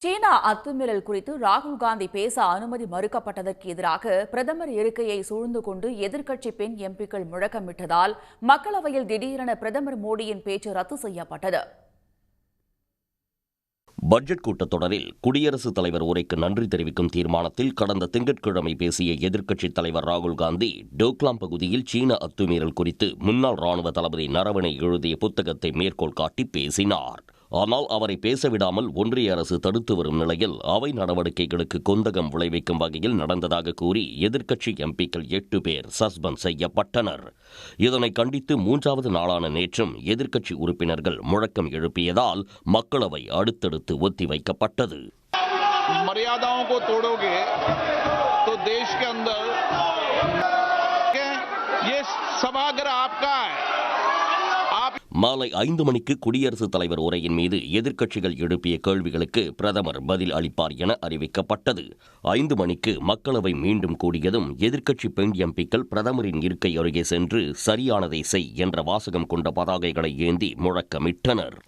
சீனா அத்துமீறல் குறித்து ராகுல் காந்தி பேச அனுமதி மறுக்கப்பட்டதற்கு எதிராக பிரதமர் இருக்கையை சூழ்ந்து கொண்டு எதிர்க்கட்சி பெண் எம்பிக்கள் முழக்கமிட்டதால் மக்களவையில் திடீரென பிரதமர் மோடியின் பேச்சு ரத்து செய்யப்பட்டது. பட்ஜெட் கூட்டத்தொடரில் குடியரசுத் தலைவர் உரைக்கு நன்றி தெரிவிக்கும் தீர்மானத்தில் கடந்த திங்கட்கிழமை பேசிய எதிர்க்கட்சித் தலைவர் ராகுல் காந்தி டோக்லாம் பகுதியில் சீன அத்துமீறல் குறித்து முன்னாள் ராணுவ தளபதி நரவணே எழுதிய புத்தகத்தை மேற்கோள் காட்டி பேசினார். ஆனால் அவரை பேசவிடாமல் ஒன்றிய அரசு தடுத்து வரும் நிலையில் அவை நடவடிக்கைகளுக்கு கொந்தகம் விளைவிக்கும் வகையில் நடந்ததாக கூறி எதிர்க்கட்சி எம்பிக்கள் 8 பேர் சஸ்பெண்ட் செய்யப்பட்டனர். இதனை கண்டித்து 3வது நாளான நேற்றும் எதிர்க்கட்சி உறுப்பினர்கள் முழக்கம் எழுப்பியதால் மக்களவை அடுத்தடுத்து ஒத்திவைக்கப்பட்டது. मर्यादाओं को तोड़ोगे तो देश के अंदर ये सभागृह आपका है. மாலை 5 மணிக்கு குடியரசுத் தலைவர் உரையின் மீது எதிர்க்கட்சிகள் எழுப்பிய கேள்விகளுக்கு பிரதமர் பதில் அளிப்பார் என அறிவிக்கப்பட்டது. 5 மணிக்கு மக்களவை மீண்டும் கூடியதும் எதிர்க்கட்சி பெண் எம்பிக்கள் பிரதமரின் இருக்கை அருகே சென்று சரியானதை செய் என்ற வாசகம் கொண்ட பதாகைகளை ஏந்தி முழக்கமிட்டனர்.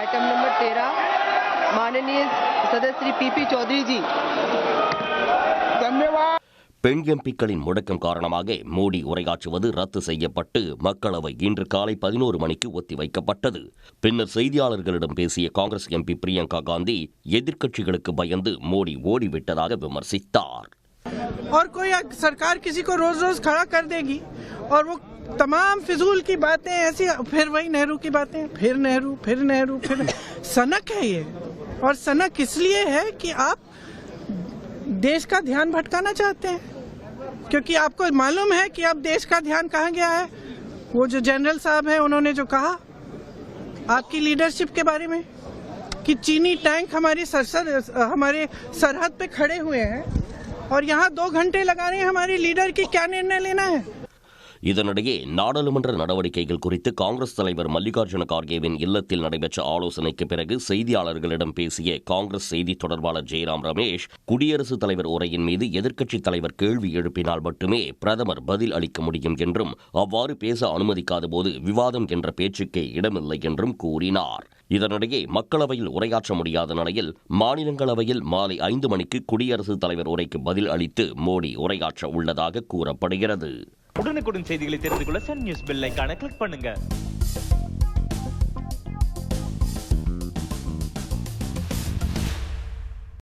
आइटम नंबर 13 माननीय सदस्य श्री पीपी चौधरी जी. धन्यवाद. பெண் எம்பிக்களின் முழக்கம் காரணமாக மோடி உரையாற்றுவது ரத்து செய்யப்பட்டு மக்களவை இன்று காலை 11 மணிக்கு ஒத்திவைக்கப்பட்டது. பின்னர் செய்தியாளர்களிடம் பேசிய காங்கிரஸ் எம்பி பிரியங்கா காந்தி எதிர்க்கட்சிகளுக்கு பயந்து மோடி ஓடிவிட்டதாக விமர்சித்தார். और कोई सरकार किसी को रोज रोज खड़ा कर देगी और वो तमाम फिजूल की बातें ऐसी, फिर वही नेहरू की बातें, फिर नेहरू फिर सनक है ये. और सनक इसलिए है कि आप देश का ध्यान भटकाना चाहते हैं, क्योंकि आपको मालूम है कि अब देश का ध्यान कहाँ गया है. वो जो जनरल साहब हैं उन्होंने जो कहा आपकी लीडरशिप के बारे में कि चीनी टैंक हमारे सरहद पे खड़े हुए हैं और यहाँ 2 घंटे लगा रहे हैं हमारे लीडर की क्या निर्णय लेना है. இதனிடையே நாடாளுமன்ற நடவடிக்கைகள் குறித்து காங்கிரஸ் தலைவர் மல்லிகார்ஜுன கார்கேவின் இல்லத்தில் நடைபெற்ற ஆலோசனைக்கு பிறகு செய்தியாளர்களிடம் பேசிய காங்கிரஸ் செய்தி தொடர்பாளர் ஜெயராம் ரமேஷ் குடியரசுத் தலைவர் உரையின் மீது எதிர்க்கட்சித் தலைவர் கேள்வி எழுப்பினால் மட்டுமே பிரதமர் பதில் அளிக்க முடியும் என்றும் அவ்வாறு பேச அனுமதிக்காத போது விவாதம் என்ற பேச்சுக்கே இடமில்லை என்றும் கூறினார். இதனிடையே மக்களவையில் உரையாற்ற முடியாத நிலையில் மாநிலங்களவையில் மாலை 5 மணிக்கு குடியரசுத் தலைவர் உரைக்கு பதில் அளித்து மோடி உரையாற்ற உள்ளதாக கூறப்படுகிறது. உடனுக்குடன் செய்திகளை தெரிந்து கொள்ள சன் நியூஸ் பெல் ஐகானை கிளிக் பண்ணுங்க.